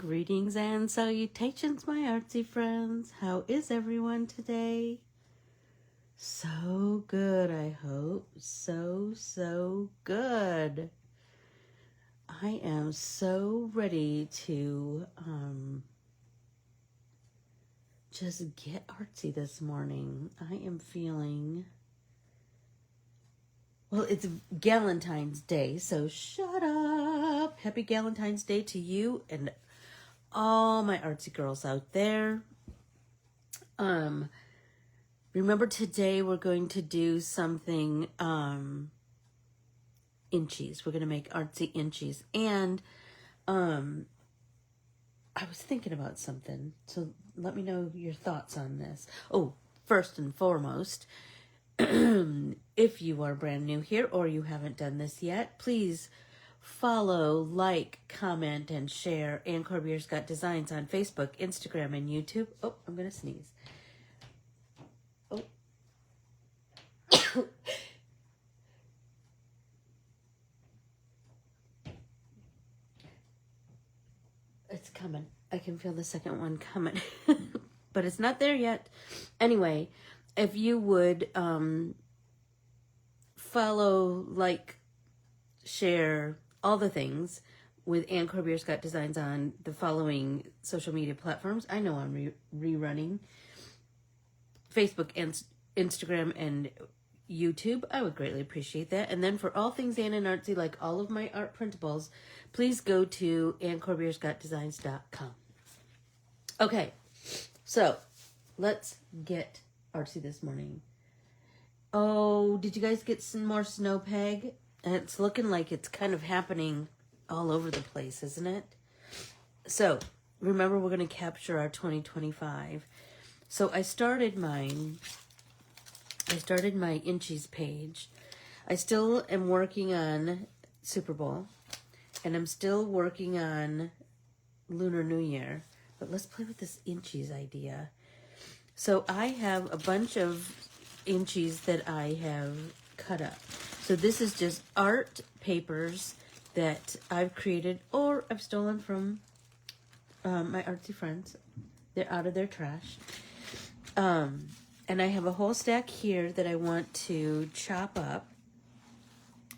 Greetings and salutations, my artsy friends. How is everyone today? So good, I hope. So good. I am so ready to just get artsy this morning. I am feeling... Well, it's Galentine's Day, so shut up. Happy Galentine's Day to you and all my artsy girls out there. Remember today we're going to do something inchies. We're going to make artsy inchies. And I was thinking about something, so let me know your thoughts on this. Oh, first and foremost, if you are brand new here or you haven't done this yet, please follow, like, comment, and share Ann Corbiere-Scott Designs on Facebook, Instagram, and YouTube. Oh, I'm going to sneeze. Oh. It's coming. I can feel the second one coming. But it's not there yet. Anyway, if you would follow, like, share, all the things with Ann Corbiere-Scott Designs on the following social media platforms. I know I'm rerunning Facebook and Instagram and YouTube. I would greatly appreciate that. And then for all things Ann and Artsy, like all of my art printables, please go to AnnCorbiereScottDesigns.com. Okay, so let's get artsy this morning. Oh, did you guys get some more snow peg? And it's looking like it's kind of happening all over the place, isn't it? So, remember we're going to capture our 2025. So I started my inchies page. I still am working on Super Bowl. And I'm still working on Lunar New Year. But let's play with this inchies idea. So I have a bunch of inchies that I have cut up. So this is just art papers that I've created or I've stolen from my artsy friends. They're out of their trash. And I have a whole stack here that I want to chop up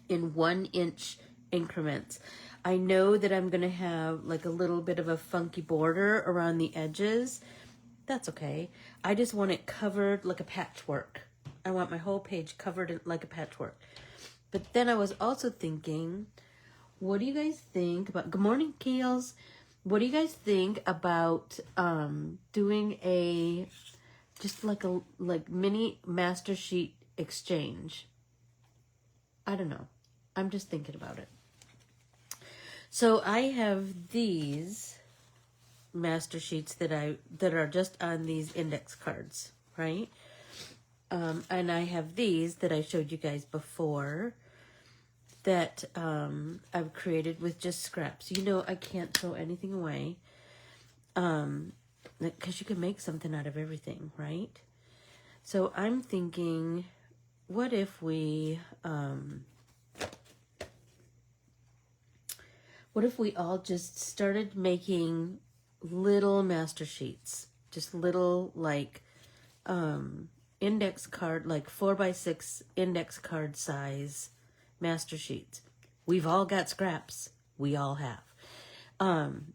in 1-inch increments. I know that I'm going to have like a little bit of a funky border around the edges. That's okay. I just want it covered like a patchwork. I want my whole page covered like a patchwork. But then I was also thinking, what do you guys think about... Good morning, Keels. What do you guys think about doing a... just like a mini master sheet exchange? I don't know. I'm just thinking about it. So I have these master sheets that are just on these index cards, right? And I have these that I showed you guys before that I've created with just scraps. You know, I can't throw anything away because you can make something out of everything, right? So I'm thinking, what if we all just started making little master sheets, just little like index card, like 4x6 index card size master sheets. We've all got scraps. We all have.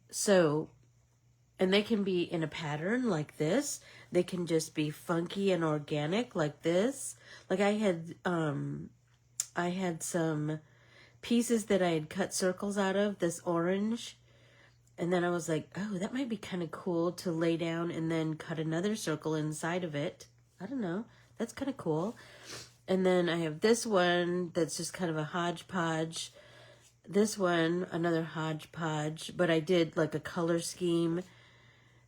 So, and they can be in a pattern like this. They can just be funky and organic like this. Like I had some pieces that I had cut circles out of, this orange. And then I was like, oh, that might be kind of cool to lay down and then cut another circle inside of it. I don't know. That's kind of cool. And then I have this one that's just kind of a hodgepodge. This one, another hodgepodge, but I did like a color scheme.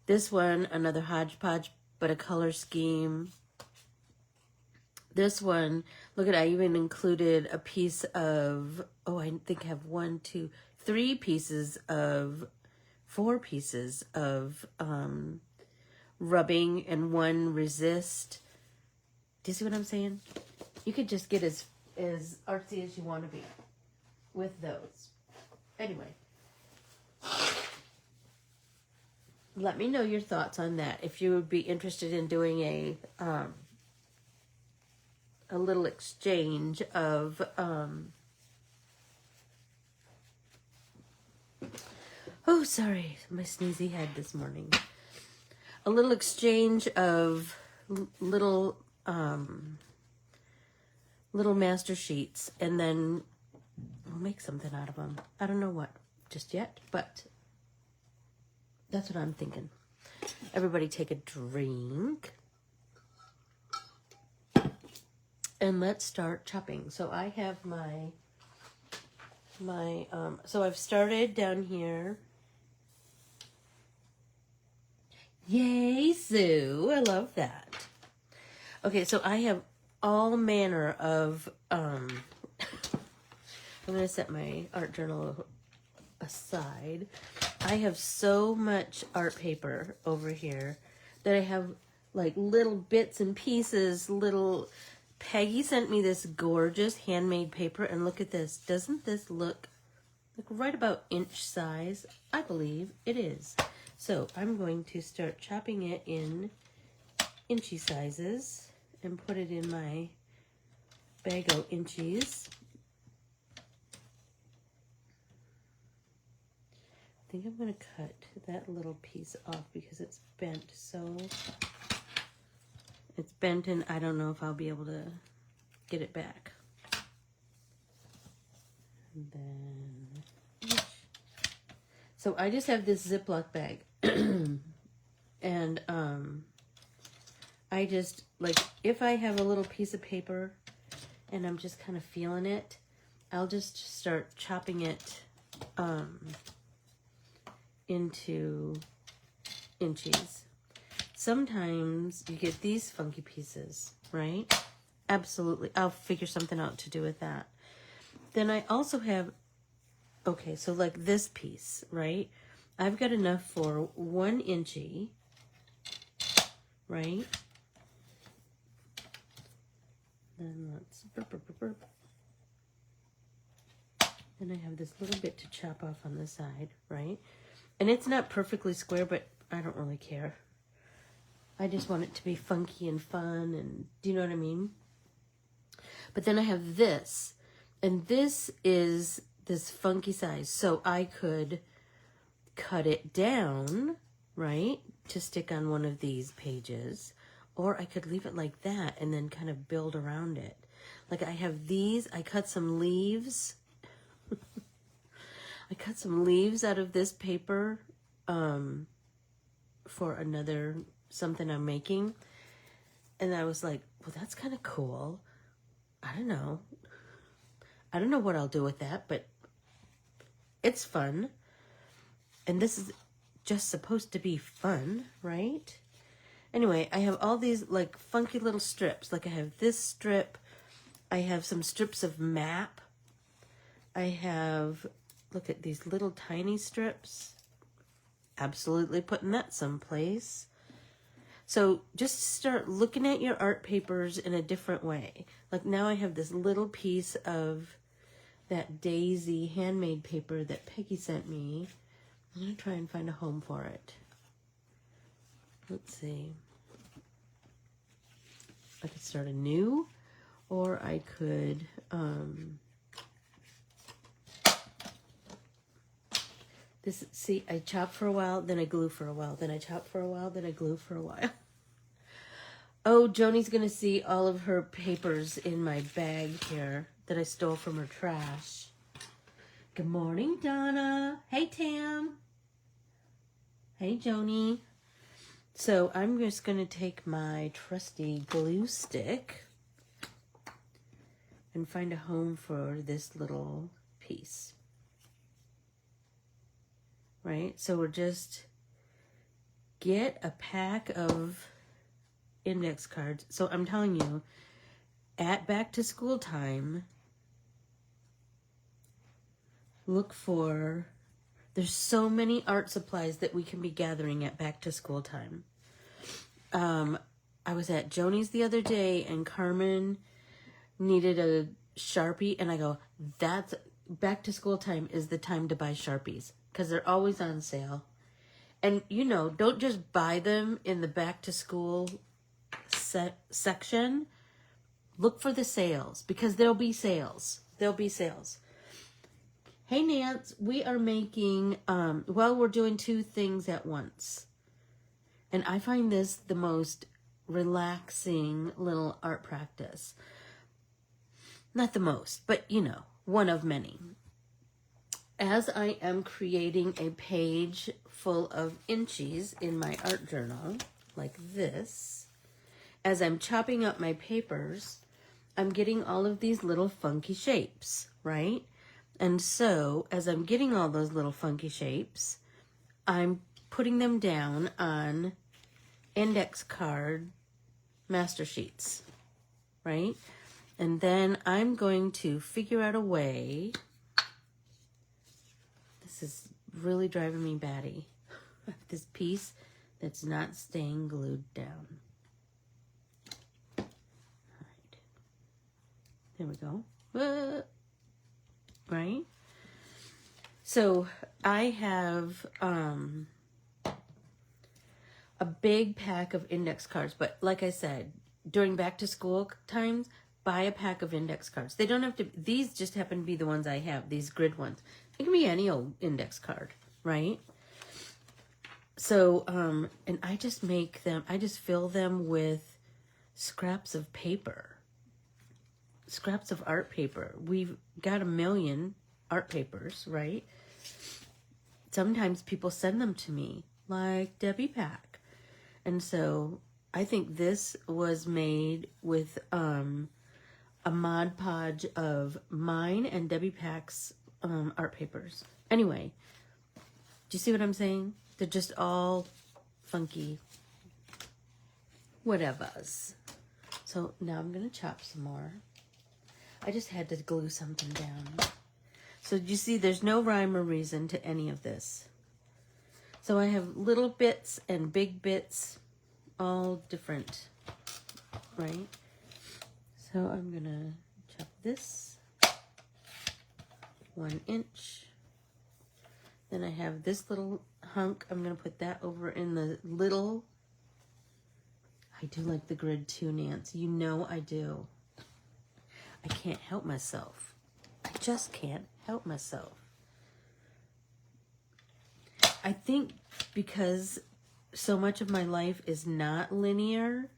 This one, another hodgepodge, but a color scheme. This one, look at, I even included a piece of, oh, I think I have 4 pieces of rubbing and 1 resist. Do you see what I'm saying? You could just get as artsy as you want to be with those. Anyway. let me know your thoughts on that. If you would be interested in doing a little exchange of oh, sorry, my sneezy head this morning. A little exchange of little little master sheets, and then we'll make something out of them. I don't know what just yet, but that's what I'm thinking. Everybody take a drink. And let's start chopping. So I have my so I've started down here. Yay, Sue. I love that. Okay, so I have all manner of I'm going to set my art journal aside. I have so much art paper over here that I have like little bits and pieces, little... Peggy sent me this gorgeous handmade paper, and look at this. Doesn't this look like right about inch size? I believe it is. So I'm going to start chopping it in inchy sizes and put it in my bag of inchies. I think I'm going to cut that little piece off because it's bent so... It's bent, and I don't know if I'll be able to get it back. And then, so I just have this Ziploc bag, and I just, like, if I have a little piece of paper and I'm just kind of feeling it, I'll just start chopping it into inches. Sometimes you get these funky pieces, right? Absolutely. I'll figure something out to do with that. Then I also have, okay, so like this piece, right? I've got enough for 1 inchy, right? Then let's, Then I have this little bit to chop off on the side, right? And it's not perfectly square, but I don't really care. I just want it to be funky and fun, and do you know what I mean? But then I have this, and this is this funky size. So I could cut it down, right, to stick on one of these pages, or I could leave it like that and then kind of build around it. Like I have these, I cut some leaves. I cut some leaves out of this paper for another something I'm making, and I was like, well, that's kind of cool. I don't know what I'll do with that, but it's fun, and this is just supposed to be fun, right? Anyway, I have all these like funky little strips. Like I have this strip, I have some strips of map, I have, look at these little tiny strips, absolutely putting that someplace. So just start looking at your art papers in a different way. Like now I have this little piece of that daisy handmade paper that Peggy sent me. I'm going to try and find a home for it. Let's see. I could start anew, or I could... see, I chop for a while, then I glue for a while, then I chop for a while, then I glue for a while. Oh, Joni's going to see all of her papers in my bag here that I stole from her trash. Good morning, Donna. Hey, Tam. Hey, Joni. So I'm just going to take my trusty glue stick and find a home for this little piece. Right, so we're just get a pack of index cards. So I'm telling you, at back to school time, look for, there's so many art supplies that we can be gathering at back to school time. I was at Joni's the other day, and Carmen needed a Sharpie, and I go, that's back to school time is the time to buy Sharpies, because they're always on sale. And, you know, don't just buy them in the back to school section. Look for the sales, because there'll be sales. There'll be sales. Hey, Nance, we are making, we're doing two things at once. And I find this the most relaxing little art practice. Not the most, but, you know, one of many. As I am creating a page full of inchies in my art journal, like this, as I'm chopping up my papers, I'm getting all of these little funky shapes, right? And so, as I'm getting all those little funky shapes, I'm putting them down on index card master sheets, right? And then I'm going to figure out a way. This is really driving me batty. This piece that's not staying glued down. All right. There we go. Right? So I have a big pack of index cards, but like I said, during back to school times, buy a pack of index cards. They don't have to, these just happen to be the ones I have, these grid ones. It can be any old index card, right? So, and I just make them, I just fill them with scraps of paper. Scraps of art paper. We've got 1 million art papers, right? Sometimes people send them to me, like Debbie Pack. And so I think this was made with a Mod Podge of mine and Debbie Pack's art papers. Anyway, do you see what I'm saying? They're just all funky whatevers. So now I'm going to chop some more. I just had to glue something down. So you see, there's no rhyme or reason to any of this. So I have little bits and big bits, all different, right? So I'm gonna chop this 1 inch. Then I have this little hunk. I'm gonna put that over in the little. I do like the grid too, Nance. You know I do. I can't help myself. I just can't help myself. I think because so much of my life is not linear,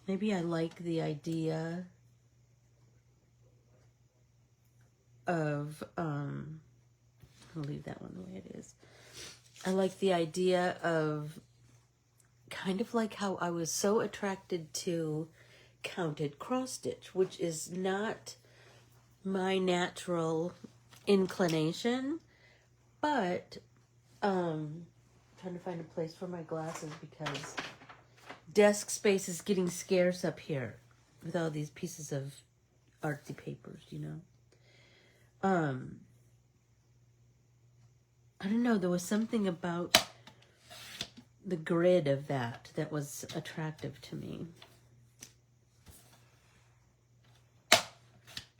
maybe I like the idea of, I'll leave that one the way it is. I like the idea of kind of like how I was so attracted to counted cross stitch, which is not my natural inclination, but trying to find a place for my glasses because desk space is getting scarce up here with all these pieces of artsy papers, you know. I don't know, there was something about the grid of that was attractive to me.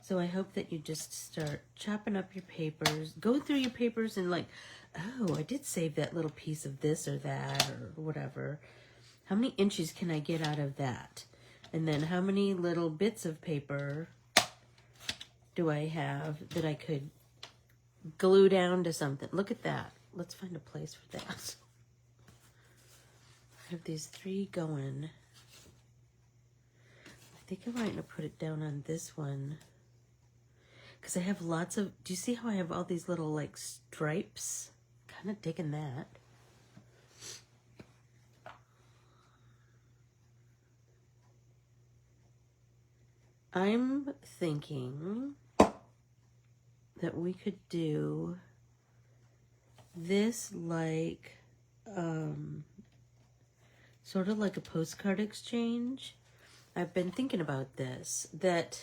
So I hope that you just start chopping up your papers, go through your papers and like, oh, I did save that little piece of this or that or whatever. How many inches can I get out of that? And then how many little bits of paper do I have that I could glue down to something? Look at that. Let's find a place for that. I have these 3 going. I think I might put it down on this one. Because I have lots of, do you see how I have all these little like stripes? Kind of digging that. I'm thinking that we could do this like, sort of like a postcard exchange. I've been thinking about this, that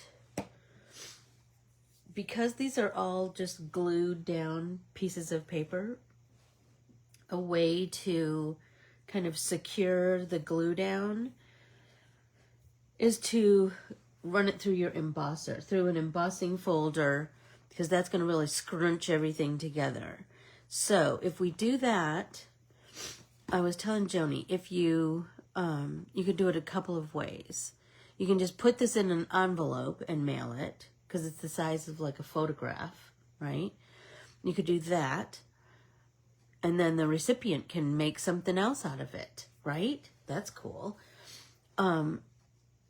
because these are all just glued down pieces of paper, a way to kind of secure the glue down is to run it through your embosser, through an embossing folder, because that's going to really scrunch everything together. So if we do that, I was telling Joni, if you could do it a couple of ways. You can just put this in an envelope and mail it, because it's the size of like a photograph, right? You could do that, and then the recipient can make something else out of it, right? That's cool.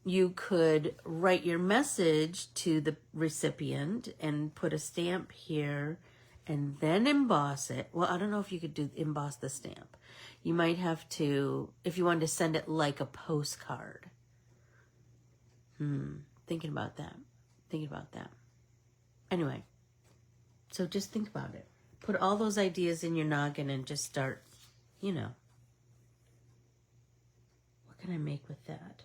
You could write your message to the recipient and put a stamp here and then emboss it. Well, I don't know if you could emboss the stamp. You might have to, if you wanted to send it like a postcard. Thinking about that. Anyway, so just think about it. Put all those ideas in your noggin and just start, what can I make with that?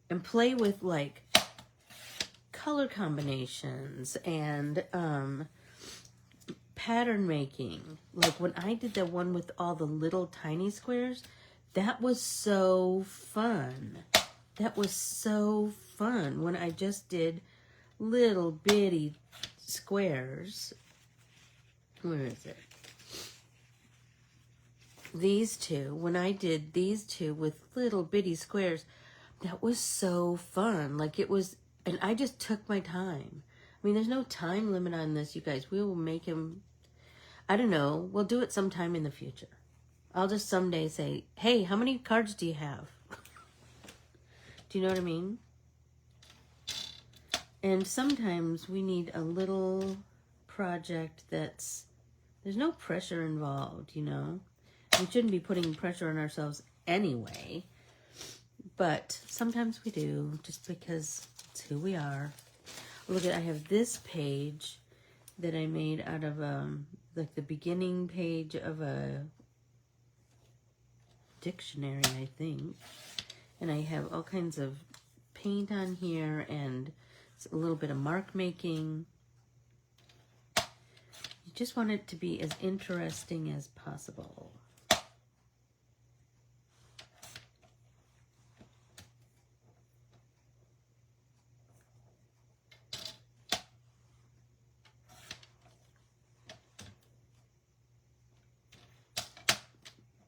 And play with like color combinations and pattern making. Like when I did the one with all the little tiny squares, that was so fun. When I just did little bitty squares. Where is it? These two. When I did these two with little bitty squares, that was so fun. Like it was, and I just took my time. I mean, there's no time limit on this, you guys. We will make him, I don't know, we'll do it sometime in the future. I'll just someday say, hey, how many cards do you have? Do you know what I mean? And sometimes we need a little project there's no pressure involved, We shouldn't be putting pressure on ourselves anyway. But sometimes we do, just because it's who we are. Look at, I have this page that I made out of like the beginning page of a dictionary, I think. And I have all kinds of paint on here and a little bit of mark making. You just want it to be as interesting as possible.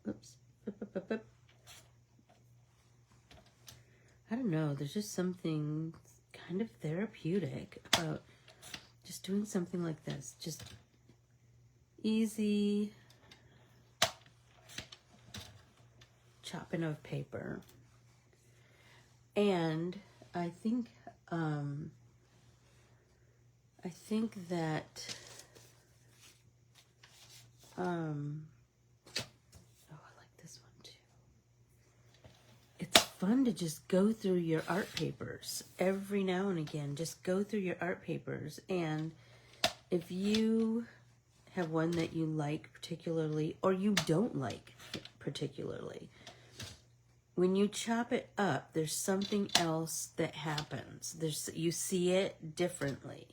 Oops. I don't know, there's just something kind of therapeutic about just doing something like this. Just easy chopping of paper. And I think that oh, I like this one too. It's fun to just go through your art papers every now and again. Just go through your art papers, and if you have one that you like particularly or you don't like particularly, when you chop it up, there's something else that happens. You see it differently.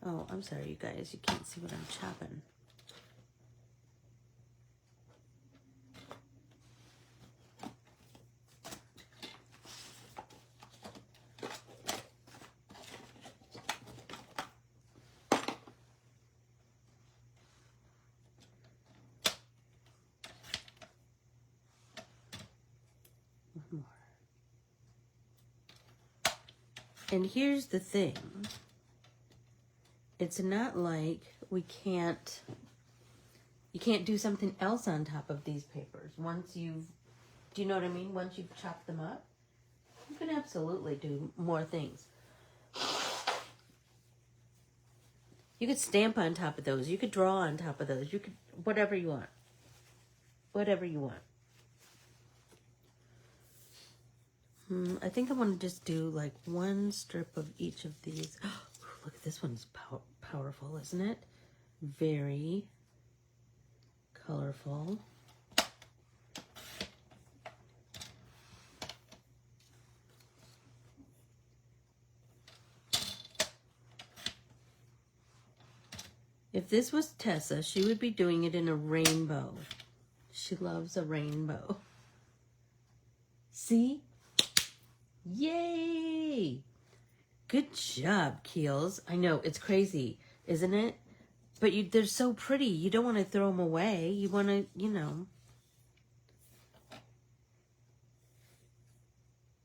Oh, I'm sorry, you guys. You can't see what I'm chopping. One more. And here's the thing. It's not like you can't do something else on top of these papers. Do you know what I mean? Once you've chopped them up, you can absolutely do more things. You could stamp on top of those. You could draw on top of those. You could, whatever you want. Whatever you want. I think I want to just do like one strip of each of these. Look at this one's powerful, isn't it? Very colorful. If this was Tessa, she would be doing it in a rainbow. She loves a rainbow. See? Yay! Good job, Keels. I know, it's crazy, isn't it? But they're so pretty. You don't want to throw them away. You want to, you know.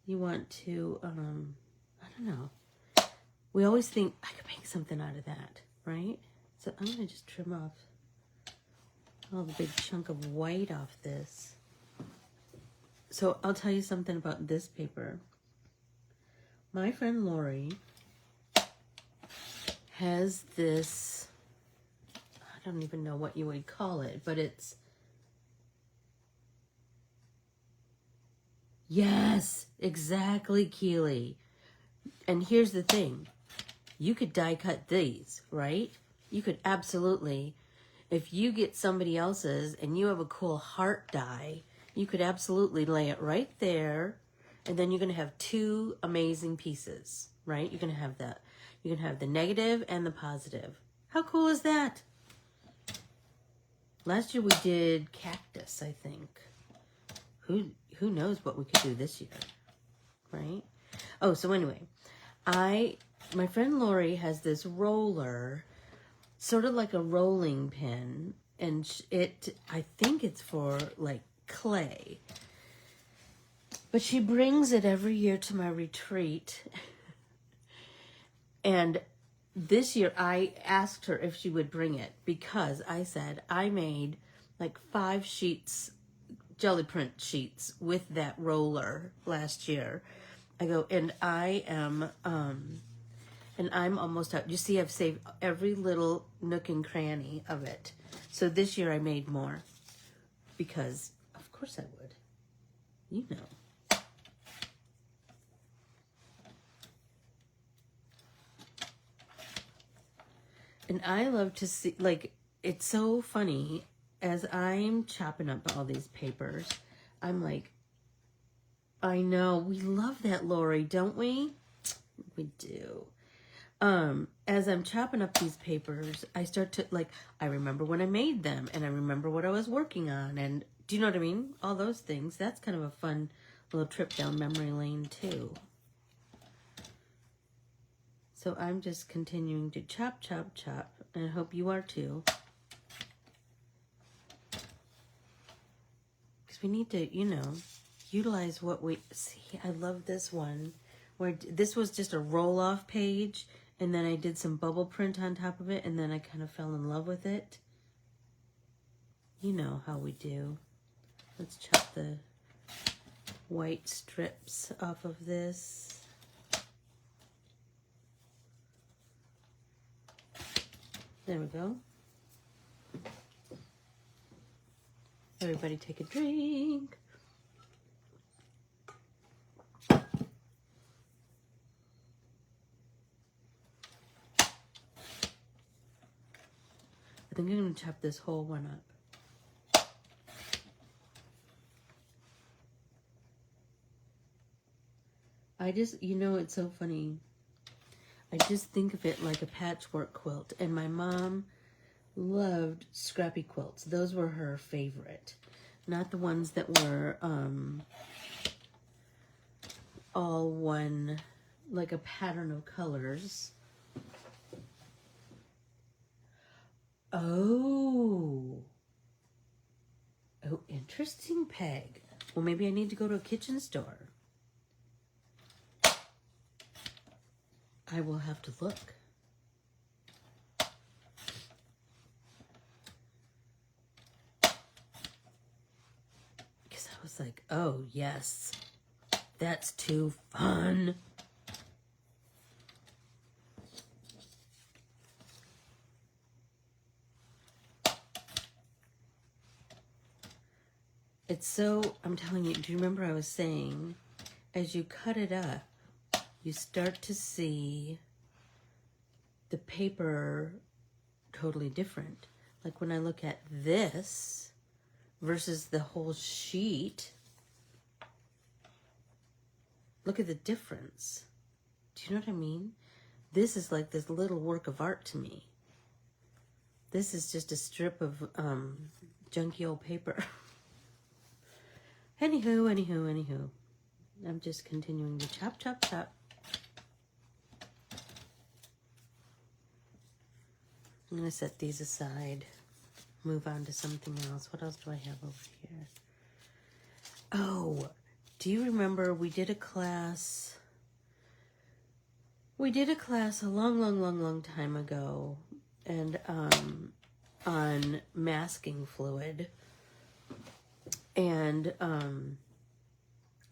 You want to, I don't know. We always think, I could make something out of that, right? So I'm going to just trim off all the big chunk of white off this. So I'll tell you something about this paper. My friend Lori has this, I don't even know what you would call it, but it's, yes, exactly, Keely. And here's the thing. You could die cut these, right? You could absolutely, if you get somebody else's and you have a cool heart die, you could absolutely lay it right there, and then you're going to have two amazing pieces, right? You're going to have that. You can have the negative and the positive. How cool is that? Last year we did cactus, I think. Who knows what we could do this year, right? Oh, so anyway, my friend Lori has this roller, sort of like a rolling pin, and I think it's for like clay. But she brings it every year to my retreat. And this year I asked her if she would bring it because I said I made like 5 sheets, jelly print sheets with that roller last year. I go, and I'm almost out. You see, I've saved every little nook and cranny of it. So this year I made more because of course I would. You know. And I love to see, like, it's so funny, as I'm chopping up all these papers, I'm like, I know, we love that, Lori, don't we? We do. As I'm chopping up these papers, I start to, like, I remember when I made them, and I remember what I was working on, and do you know what I mean? All those things. That's kind of a fun little trip down memory lane, too. So I'm just continuing to chop, chop, chop, and I hope you are too. Because we need to, you know, utilize what we see. I love this one, where this was just a roll-off page, and then I did some bubble print on top of it, and then I kind of fell in love with it. You know how we do. Let's chop the white strips off of this. There we go. Everybody take a drink. I think I'm going to chop this whole one up. I just, you know, it's so funny. I just think of it like a patchwork quilt. And my mom loved scrappy quilts. Those were her favorite. Not the ones that were all one, like a pattern of colors. Oh, interesting, Peg. Well, maybe I need to go to a kitchen store. I will have to look. Because I was like, oh, yes, that's too fun. It's so, I'm telling you, do you remember I was saying, as you cut it up, you start to see the paper totally different. Like when I look at this versus the whole sheet, look at the difference. Do you know what I mean? This is like this little work of art to me. This is just a strip of junky old paper. Anywho. I'm just continuing to chop, chop, chop. I'm going to set these aside. Move on to something else. What else do I have over here? Oh, do you remember we did a class? We did a class a long time ago, and on masking fluid. And I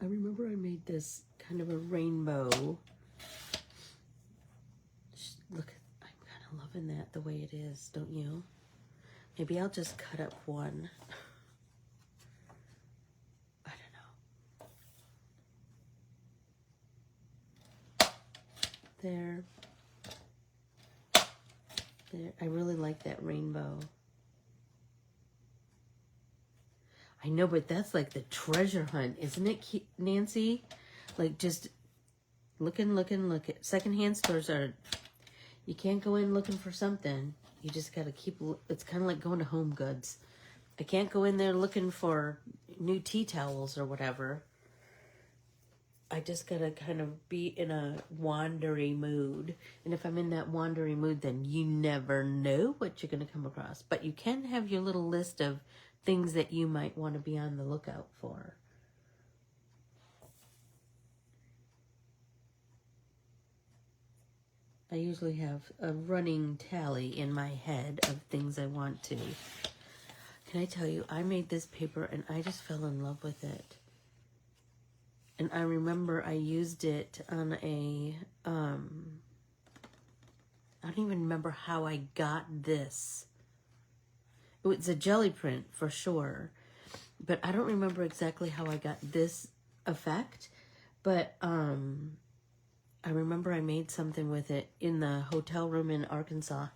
remember I made this kind of a rainbow. Look, I'm kind of loving that the way it is, don't you? Maybe I'll just cut up one. I don't know. There. There. I really like that rainbow. I know, but that's like the treasure hunt, isn't it, Nancy? Like just looking. Secondhand stores are, you can't go in looking for something. You just got to keep, it's kind of like going to Home Goods. I can't go in there looking for new tea towels or whatever. I just got to kind of be in a wandery mood. And if I'm in that wandery mood, then you never know what you're going to come across. But you can have your little list of things that you might want to be on the lookout for. I usually have a running tally in my head of things I want to. Can I tell you, I made this paper and I just fell in love with it. And I remember I used it on a, I don't even remember how I got this. It was a jelly print for sure, but I don't remember exactly how I got this effect. But I remember I made something with it in the hotel room in Arkansas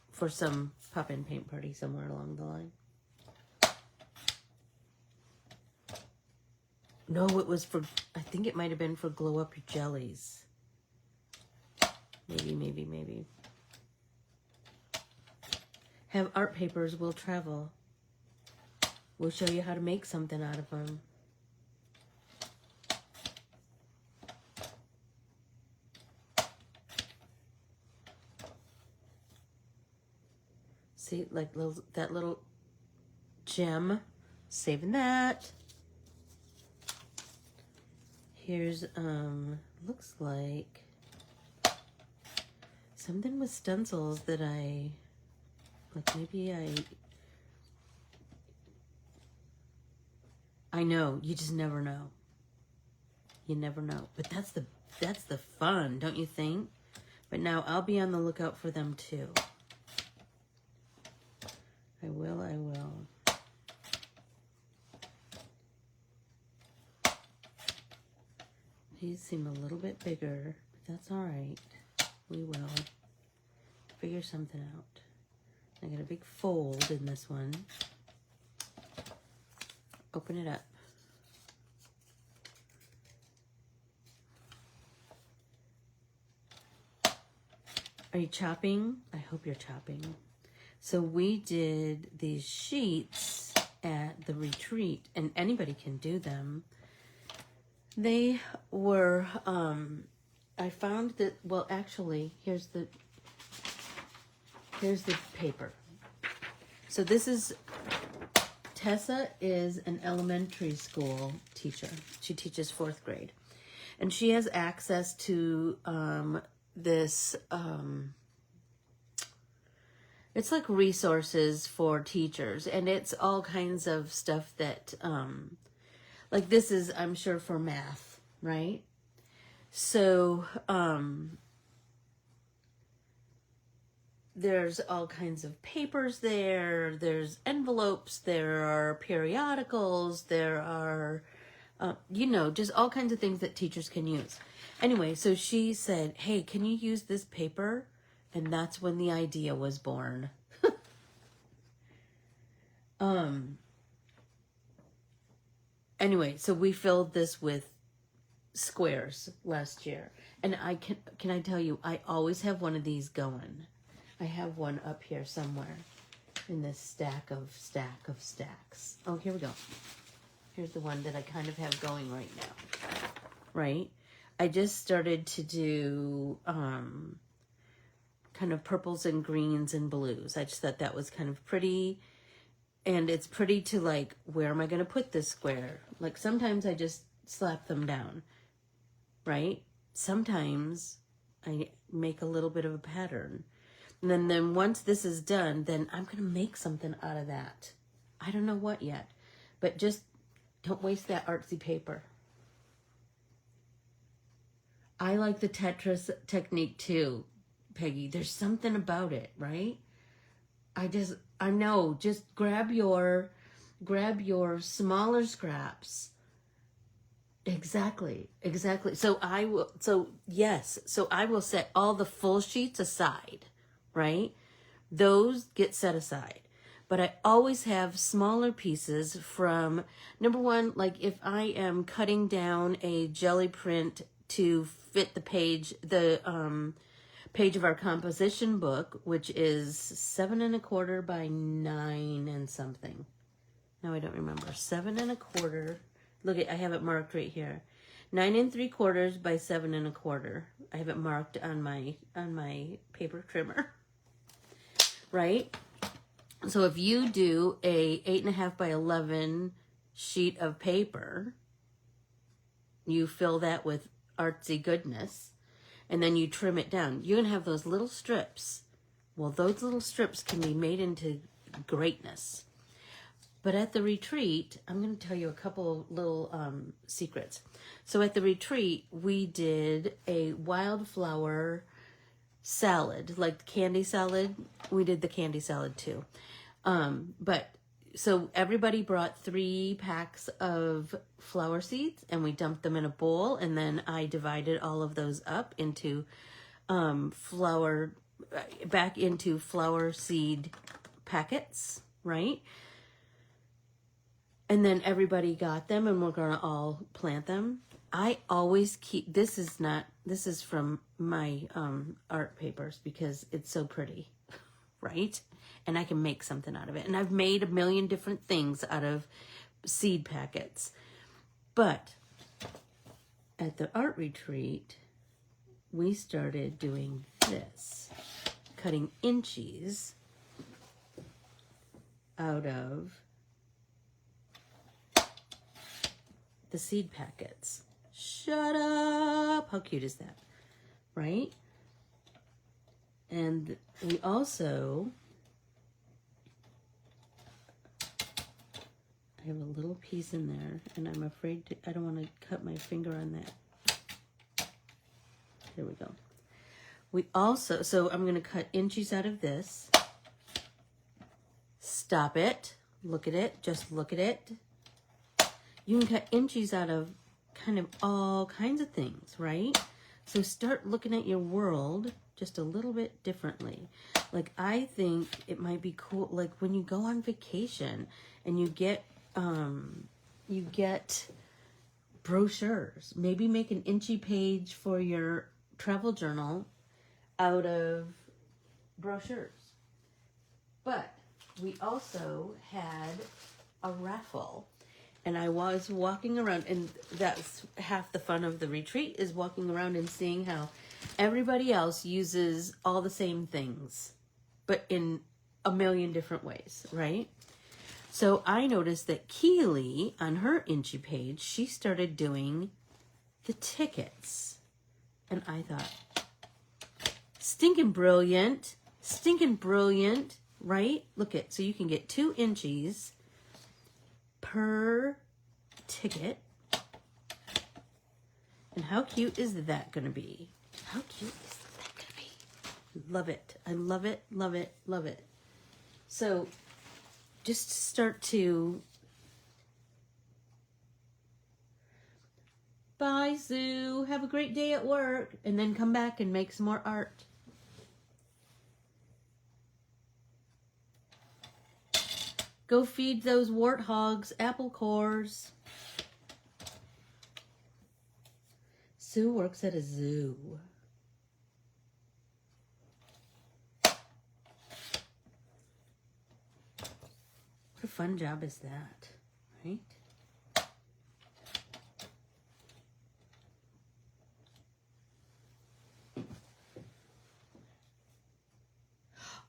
for some pop-in paint party somewhere along the line. No, it was for, I think it might have been for Glow Up Your Jellies. Maybe. Have art papers, we'll travel. We'll show you how to make something out of them. See, like that little gem, saving that. Here's, looks like something with stencils that I know, you just never know. You never know. But that's the fun, don't you think? But now I'll be on the lookout for them too. I will. These seem a little bit bigger, but that's all right. We will figure something out. I got a big fold in this one. Open it up. Are you chopping? I hope you're chopping. So we did these sheets at the retreat, and anybody can do them. They were, I found that, well, actually, here's the paper. So this is, Tessa is an elementary school teacher. She teaches 4th grade. And she has access to this, it's like resources for teachers. And it's all kinds of stuff that, like this is, I'm sure, for math, right? So, there's all kinds of papers there. There's envelopes. There are periodicals. There are, just all kinds of things that teachers can use. Anyway, so she said, hey, can you use this paper? And that's when the idea was born. Anyway, so we filled this with squares last year. And can I tell you, I always have one of these going. I have one up here somewhere in this stack of stacks. Oh, here we go. Here's the one that I kind of have going right now. Right? I just started to do kind kind of purples and greens and blues. I just thought that was kind of pretty. And it's pretty to like, where am I going to put this square? Like sometimes I just slap them down, right? Sometimes I make a little bit of a pattern. And then once this is done, then I'm going to make something out of that. I don't know what yet, but just don't waste that artsy paper. I like the Tetris technique too, Peggy. There's something about it, right? I know, just grab your smaller scraps. Exactly. So I will set all the full sheets aside, right? Those get set aside. But I always have smaller pieces from, number one, like if I am cutting down a jelly print to fit the page of our composition book, which is 7 1/4 by 9 and something. No, I don't remember. 7 1/4. Look, I have it marked right here. 9 3/4 by 7 1/4. I have it marked on my paper trimmer. Right? So if you do a 8 1/2 by 11 sheet of paper, you fill that with artsy goodness, and then you trim it down. You're going to have those little strips. Well, those little strips can be made into greatness. But at the retreat, I'm going to tell you a couple little secrets. So at the retreat, we did a wildflower salad, like candy salad. We did the candy salad too. So everybody brought 3 packs of flower seeds, and we dumped them in a bowl, and then I divided all of those up into flower seed packets, right? And then everybody got them, and we're going to all plant them. I always keep, this is from my art papers because it's so pretty, right? And I can make something out of it. And I've made a million different things out of seed packets. But at the art retreat, we started doing this, cutting inchies out of the seed packets. Shut up! How cute is that? Right? And we also, I have a little piece in there, and I'm afraid I don't want to cut my finger on that. There we go. We also, so I'm going to cut inches out of this. Stop it. Look at it. Just look at it. You can cut inches out of kind of all kinds of things, right? So start looking at your world just a little bit differently. Like, I think it might be cool, like when you go on vacation and you get brochures. Maybe make an inchy page for your travel journal out of brochures. But we also had a raffle. And I was walking around, and that's half the fun of the retreat, is walking around and seeing how everybody else uses all the same things, but in a million different ways, right? So I noticed that Keely, on her inchy page, she started doing the tickets. And I thought, stinking brilliant, right? Look at, so you can get 2 inchies per ticket. And how cute is that going to be? How cute is that going to be? Love it. I love it, love it, love it. So just start to... Bye, Sue. Have a great day at work. And then come back and make some more art. Go feed those warthogs apple cores. Sue works at a zoo. What a fun job is that, right?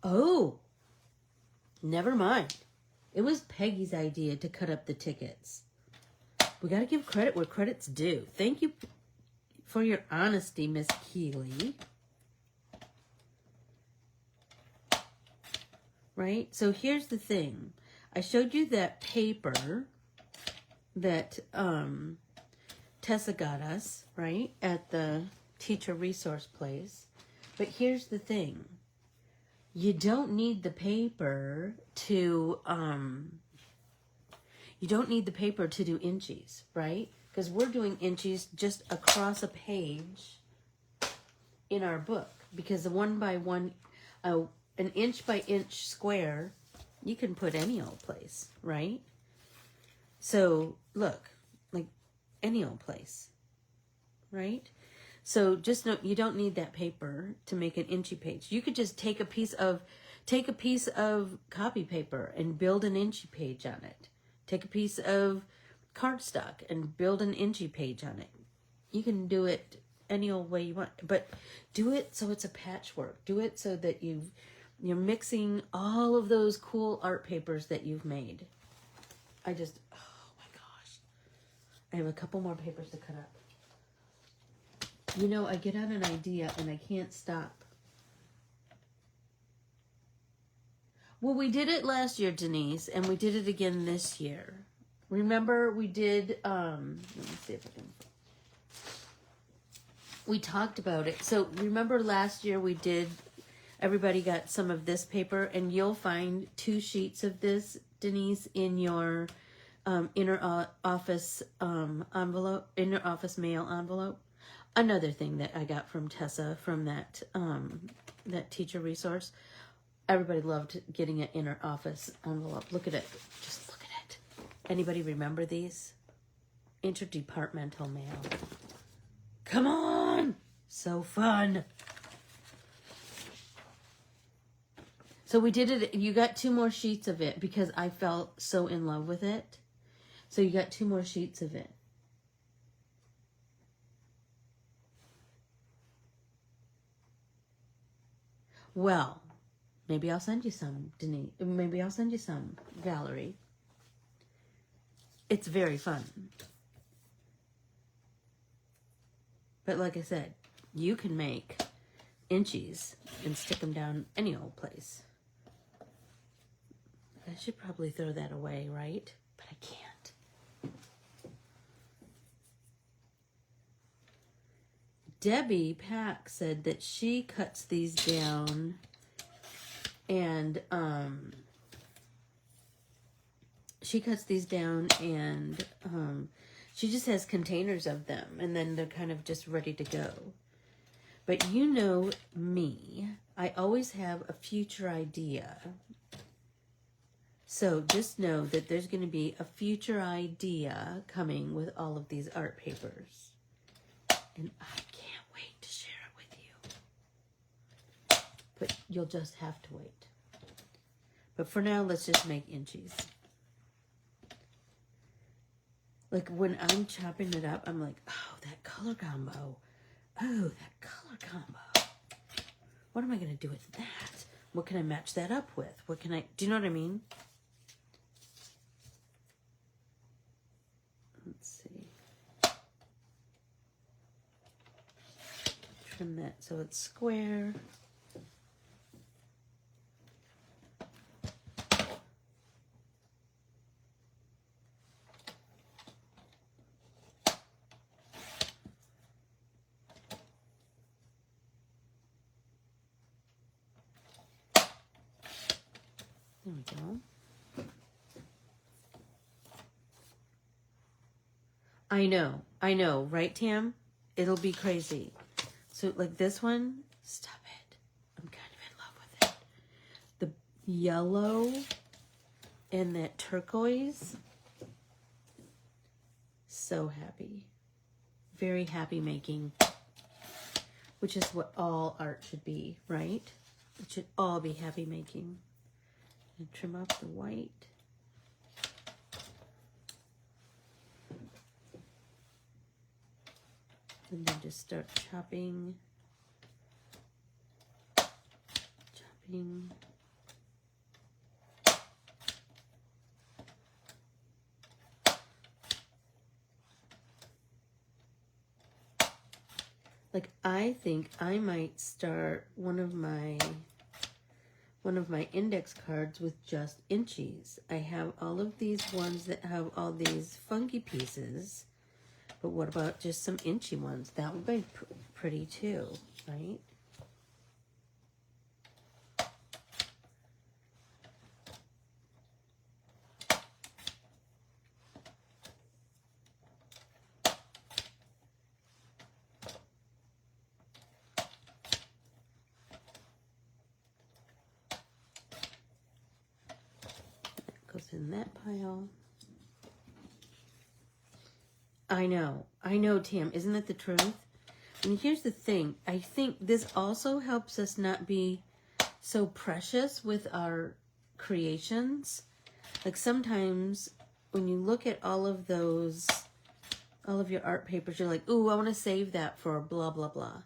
Oh, never mind. It was Peggy's idea to cut up the tickets. We got to give credit where credit's due. Thank you for your honesty, Miss Keeley. Right? So here's the thing. I showed you that paper that Tessa got us, right, at the teacher resource place. But here's the thing. You don't need the paper to do inchies, right? Because we're doing inchies just across a page in our book. Because the 1 by 1, an inch by inch square, you can put any old place, right? So look, like any old place, right? So just know you don't need that paper to make an inchy page. You could just take a piece of copy paper and build an inchy page on it. Take a piece of cardstock and build an inchy page on it. You can do it any old way you want, but do it so it's a patchwork. Do it so that you're mixing all of those cool art papers that you've made. Oh my gosh. I have a couple more papers to cut up. You know, I get on an idea and I can't stop. Well, we did it last year, Denise, and we did it again this year. Remember, we did, let me see if I can. We talked about it. So remember last year everybody got some of this paper, and you'll find 2 sheets of this, Denise, in your inner office mail envelope. Another thing that I got from Tessa from that teacher resource. Everybody loved getting an inner office envelope. Look at it. Just look at it. Anybody remember these? Interdepartmental mail. Come on! So fun. So we did it. You got 2 more sheets of it because I felt so in love with it. So you got 2 more sheets of it. Well, maybe I'll send you some, Denise. Maybe I'll send you some, Valerie. It's very fun. But like I said, you can make inchies and stick them down any old place. I should probably throw that away, right? But I can't. Debbie Pack said that she cuts these down and she just has containers of them and then they're kind of just ready to go. But you know me, I always have a future idea. So just know that there's going to be a future idea coming with all of these art papers. And I can't wait to share it with you. But you'll just have to wait. But for now, let's just make inchies. Like when I'm chopping it up, I'm like, oh, that color combo. Oh, that color combo. What am I going to do with that? What can I match that up with? Do you know what I mean? Let's see. Trim that so it's square. There we go. I know, right, Tam? It'll be crazy. So, like this one, stop it. I'm kind of in love with it. The yellow and that turquoise. So happy. Very happy making. Which is what all art should be, right? It should all be happy making. And trim off the white. And then just start chopping. Like, I think I might start one of my index cards with just inchies. I have all of these ones that have all these funky pieces, but what about just some inchy ones? That would be pretty too, right? Goes in that pile. I know, Tam. Isn't that the truth? And here's the thing. I think this also helps us not be so precious with our creations. Like sometimes when you look at all of your art papers, you're like, ooh, I want to save that for blah, blah, blah.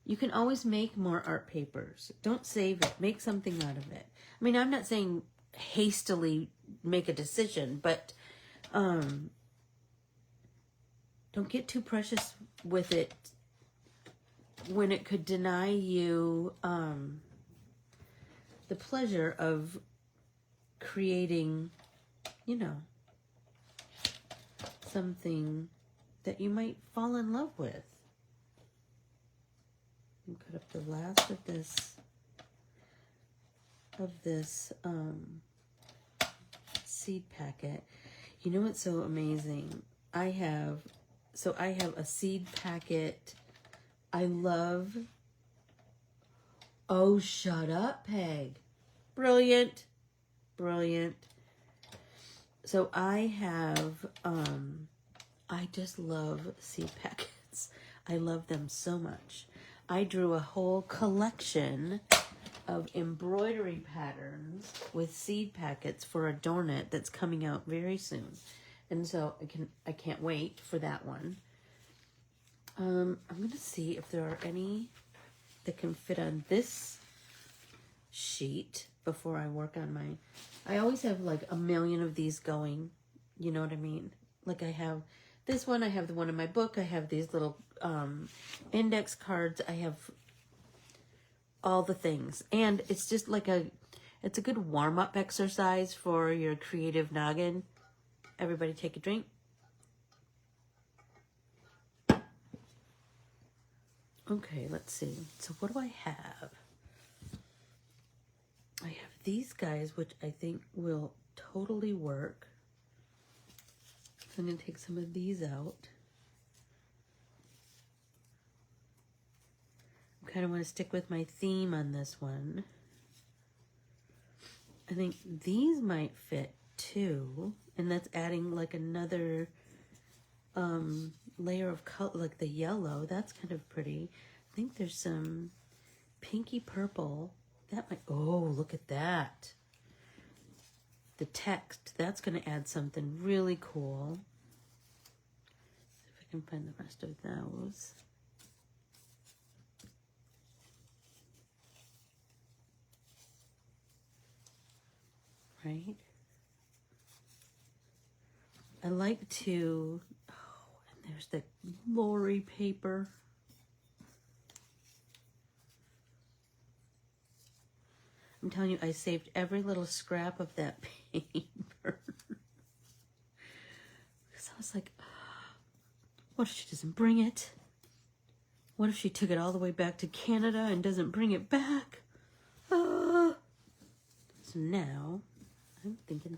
You can always make more art papers. Don't save it. Make something out of it. I mean, I'm not saying hastily make a decision, but don't get too precious with it when it could deny you the pleasure of creating, something that you might fall in love with. And cut up the last of this seed packet. You know what's so amazing? I have a seed packet. I love. Oh, shut up, Peg. Brilliant. Brilliant. So I have, I just love seed packets. I love them so much. I drew a whole collection of embroidery patterns with seed packets for Adorn It that's coming out very soon. And so I can't wait for that one. I'm going to see if there are any that can fit on this sheet before I work on my... I always have like a million of these going. You know what I mean? Like I have this one. I have the one in my book. I have these little index cards. I have all the things. And it's just like it's a good warm-up exercise for your creative noggin. Everybody take a drink. Okay, let's see. So what do I have? I have these guys, which I think will totally work. So I'm going to take some of these out. I kind of want to stick with my theme on this one. I think these might fit too. And that's adding like another layer of color, like the yellow. That's kind of pretty. I think there's some pinky purple. That might, oh, look at that. The text, that's going to add something really cool. See if I can find the rest of those. Right? I like to, oh, and there's the Lori paper. I'm telling you, I saved every little scrap of that paper. Because I was like, what if she doesn't bring it? What if she took it all the way back to Canada and doesn't bring it back? So now, I'm thinking.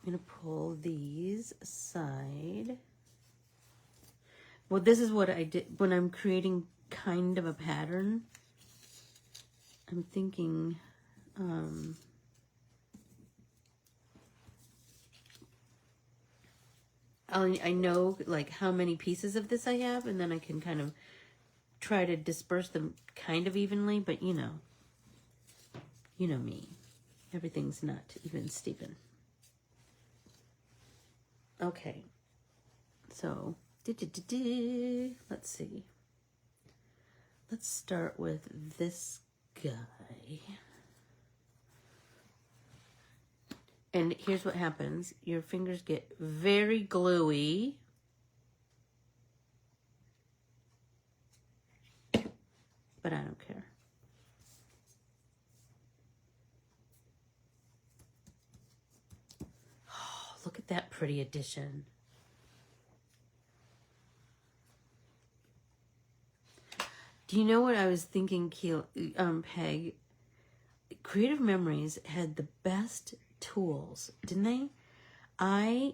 I'm going to pull these aside. Well, this is what I did when I'm creating kind of a pattern. I'm thinking, I know like how many pieces of this I have, and then I can kind of try to disperse them kind of evenly, but you know me. Everything's not even Steven. Okay. So, let's see. Let's start with this guy. And here's what happens. Your fingers get very gluey. but I don't care. Oh, look at that pretty addition. Do you know what I was thinking, Peg? Creative Memories had the best tools, didn't they? I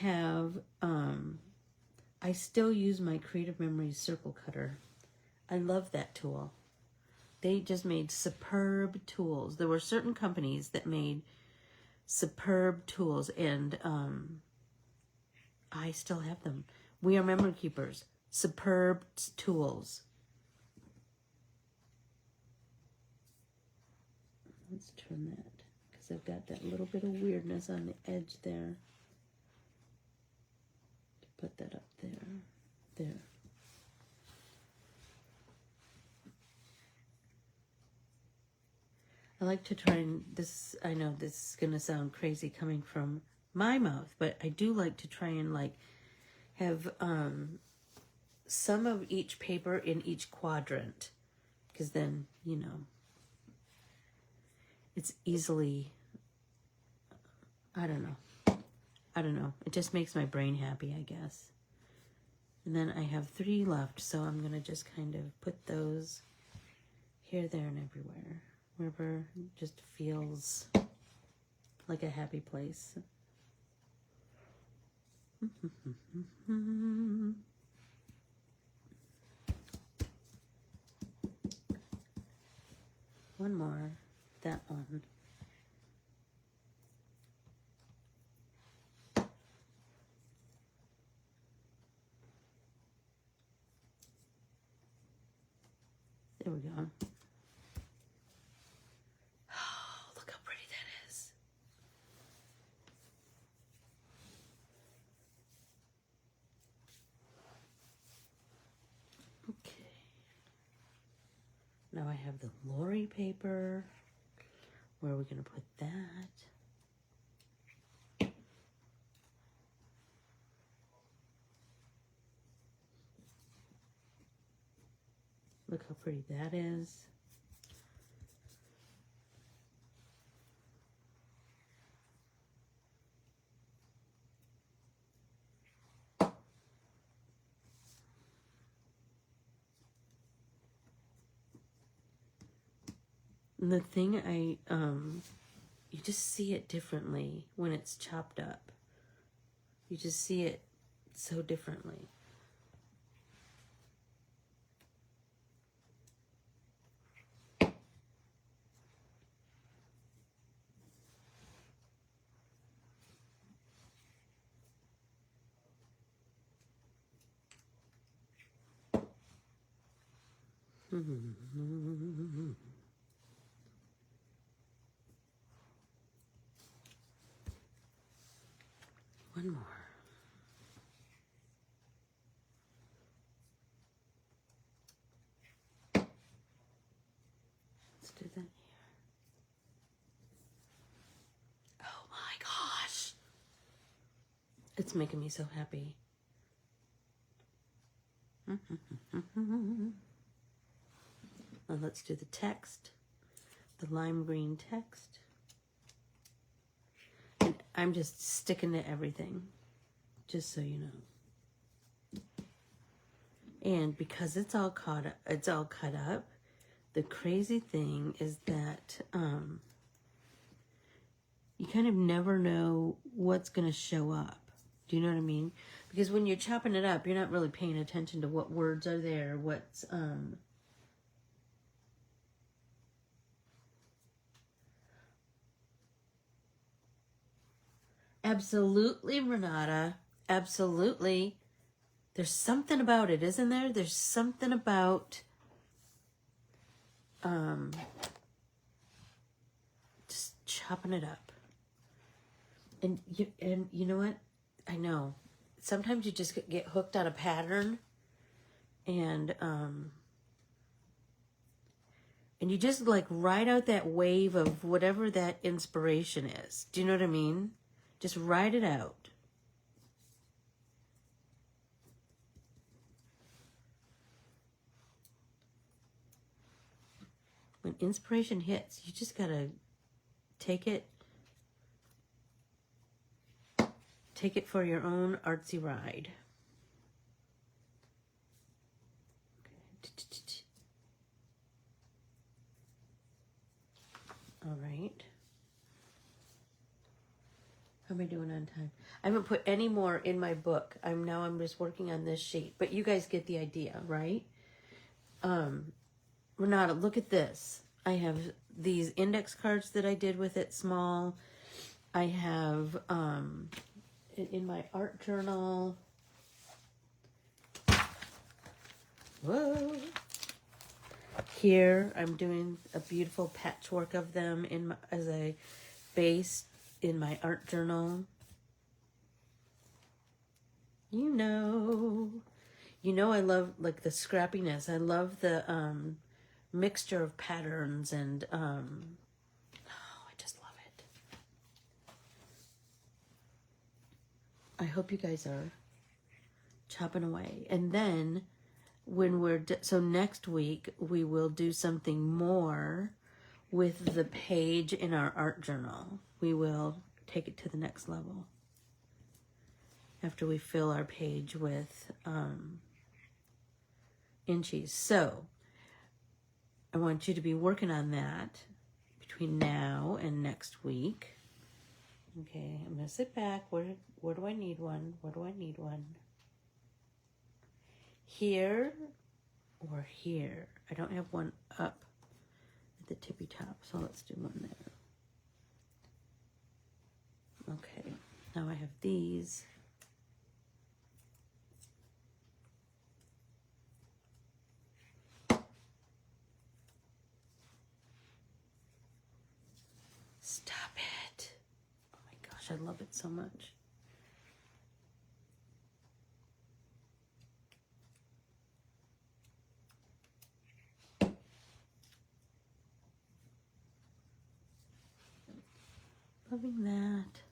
have, I still use my Creative Memories circle cutter. I love that tool. They just made superb tools. There were certain companies that made superb tools, and I still have them. We Are Memory Keepers. Superb tools. Let's turn that, because I've got that little bit of weirdness on the edge there. Put that up there. There. I like to try and, this, I know this is going to sound crazy coming from my mouth, but I do like to try and like have some of each paper in each quadrant, because then, you know, it's easily, I don't know. It just makes my brain happy, I guess. And then I have 3 left, so I'm going to just kind of put those here, there, and everywhere. Wherever just feels like a happy place. One more. That one. There we go. Oh, look how pretty that is. Okay. Now I have the Lori paper. Where are we going to put that? Look how pretty that is. And the thing you just see it differently when it's chopped up. You just see it so differently. One more. Let's do that here. Oh my gosh. It's making me so happy. Now let's do the text, the lime green text. And I'm just sticking to everything, just so you know. And because it's all cut up, the crazy thing is that you kind of never know what's going to show up. Do you know what I mean? Because when you're chopping it up, you're not really paying attention to what words are there, what's Absolutely, Renata. Absolutely. There's something about it, isn't there? There's something about just chopping it up. And you know what? I know. Sometimes you just get hooked on a pattern, and you just like ride out that wave of whatever that inspiration is. Do you know what I mean? Just ride it out. inspiration hits, you just gotta take it for your own artsy ride. All right. How am I doing on time? I haven't put any more in my book. I'm just working on this sheet, but you guys get the idea, right? Renata, look at this. I have these index cards that I did with it small. I have in my art journal. Whoa. Here I'm doing a beautiful patchwork of them as a base in my art journal. You know I love like the scrappiness. I love the mixture of patterns and I just love it. I hope you guys are chopping away. And then when so next week we will do something more with the page in our art journal. We will take it to the next level after we fill our page with inchies. So I want you to be working on that between now and next week. Okay, I'm gonna sit back. Where do I need one? Where do I need one? Here or here? I don't have one up at the tippy top, so let's do one there. Okay, now I have these. Stop it. Oh my gosh, I love it so much. Loving that.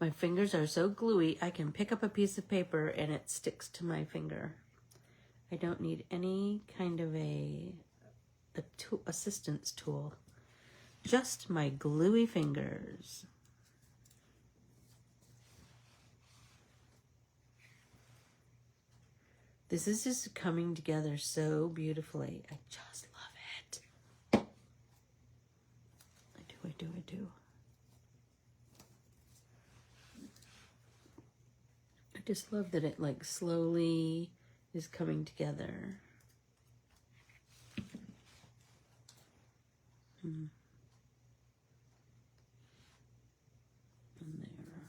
My fingers are so gluey, I can pick up a piece of paper and it sticks to my finger. I don't need any kind of a assistance tool. Just my gluey fingers. This is just coming together so beautifully. I just love it. I do. I just love that it like slowly is coming together. And there.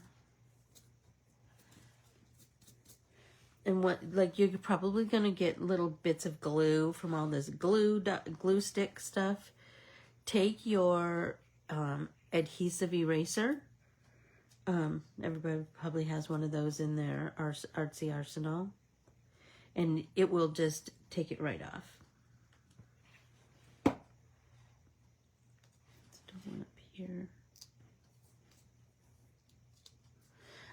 And what, like, you're probably going to get little bits of glue from all this glue stick stuff. Take your adhesive eraser. Everybody probably has one of those in their artsy arsenal. And it will just take it right off. Let's do one up here.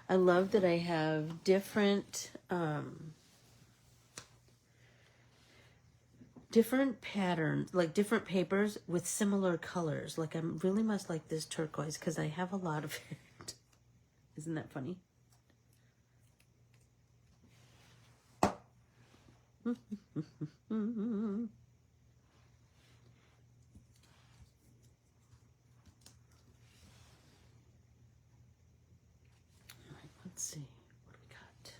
I love that I have different patterns, like different papers with similar colors. Like I really must like this turquoise because I have a lot of it. Isn't that funny? Let's see what we got.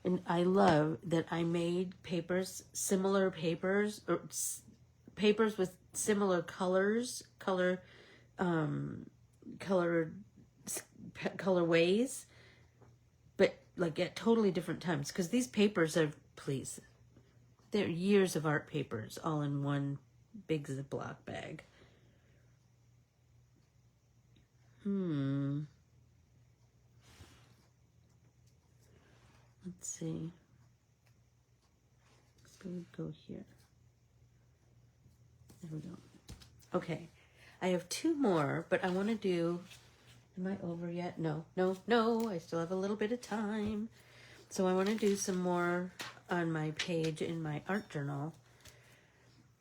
And I love that I made similar papers, or papers with similar colors, colorways, but like at totally different times. Because these papers are, they're years of art papers all in one big Ziploc bag. Let's see. Let's go here. There we go. Okay. I have two more, but I want to do... Am I over yet? No. I still have a little bit of time. So I want to do some more on my page in my art journal.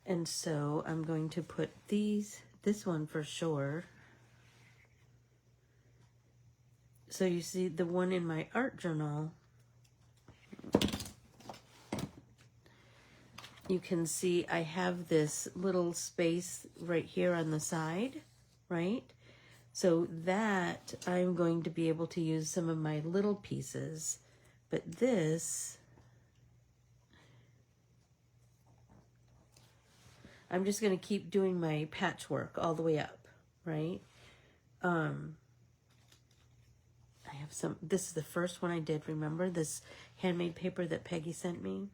And so I'm going to put this one for sure. So you see the one in my art journal, you can see I have this little space right here on the side, right? So that I'm going to be able to use some of my little pieces, but this, I'm just going to keep doing my patchwork all the way up, right? I have some, this is the first one I did, remember this handmade paper that Peggy sent me?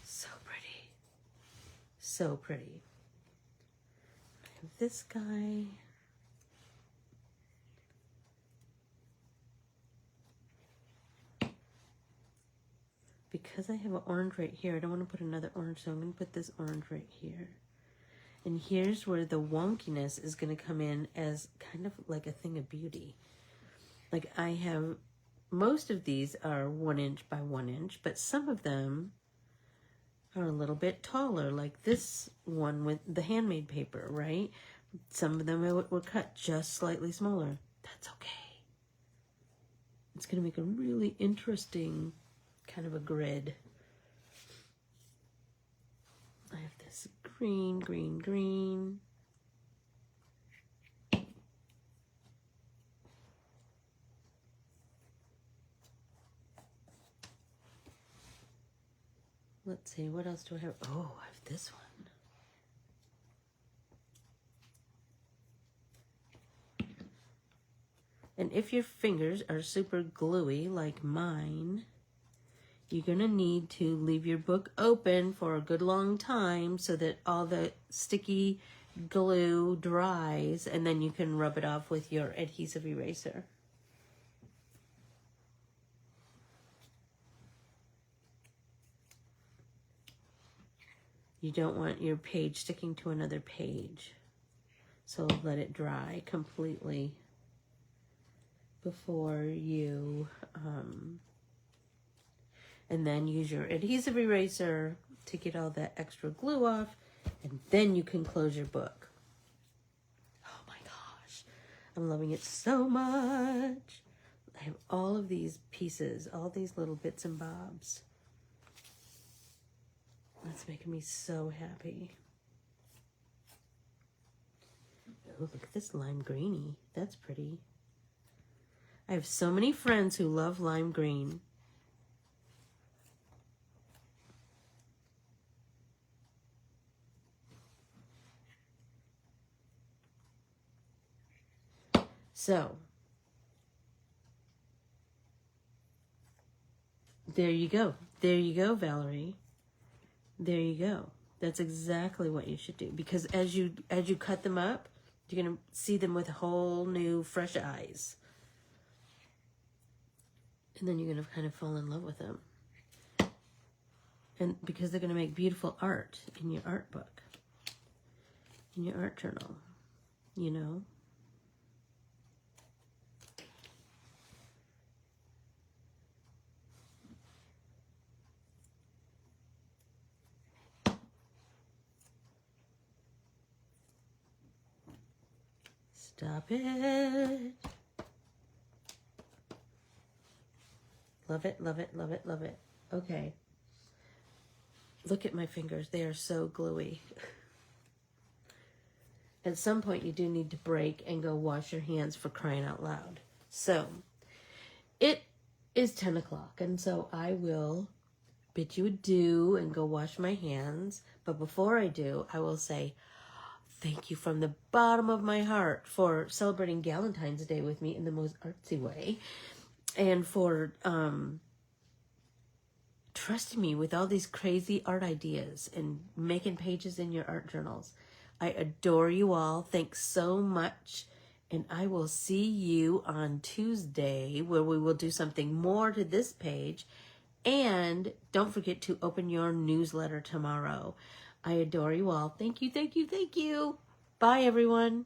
So pretty. So pretty. I have this guy. Because I have an orange right here, I don't want to put another orange, so I'm going to put this orange right here. And here's where the wonkiness is going to come in as kind of like a thing of beauty. Like I have, most of these are 1 inch by 1 inch, but some of them are a little bit taller, like this one with the handmade paper, right? Some of them were cut just slightly smaller. That's okay. It's going to make a really interesting kind of a grid. I have this green. Let's see, what else do I have? Oh, I have this one. And if your fingers are super gluey like mine, you're going to need to leave your book open for a good long time so that all the sticky glue dries, and then you can rub it off with your adhesive eraser. You don't want your page sticking to another page. So let it dry completely before you, and then use your adhesive eraser to get all that extra glue off, and then you can close your book. Oh my gosh, I'm loving it so much. I have all of these pieces, all these little bits and bobs. That's making me so happy. Oh, look at this lime greeny. That's pretty. I have so many friends who love lime green. So, there you go. There you go, Valerie. There you go. That's exactly what you should do, because as you cut them up, you're going to see them with whole new fresh eyes. And then you're going to kind of fall in love with them. And because they're going to make beautiful art in your art book, in your art journal, you know. Stop it. Love it, love it, love it, love it. Okay. Look at my fingers. They are so gluey. At some point, you do need to break and go wash your hands, for crying out loud. So, it is 10 o'clock, and so I will bid you adieu and go wash my hands. But before I do, I will say, thank you from the bottom of my heart for celebrating Valentine's Day with me in the most artsy way, and for trusting me with all these crazy art ideas and making pages in your art journals. I adore you all. Thanks so much. And I will see you on Tuesday, where we will do something more to this page. And don't forget to open your newsletter tomorrow. I adore you all. Thank you, thank you, thank you. Bye, everyone.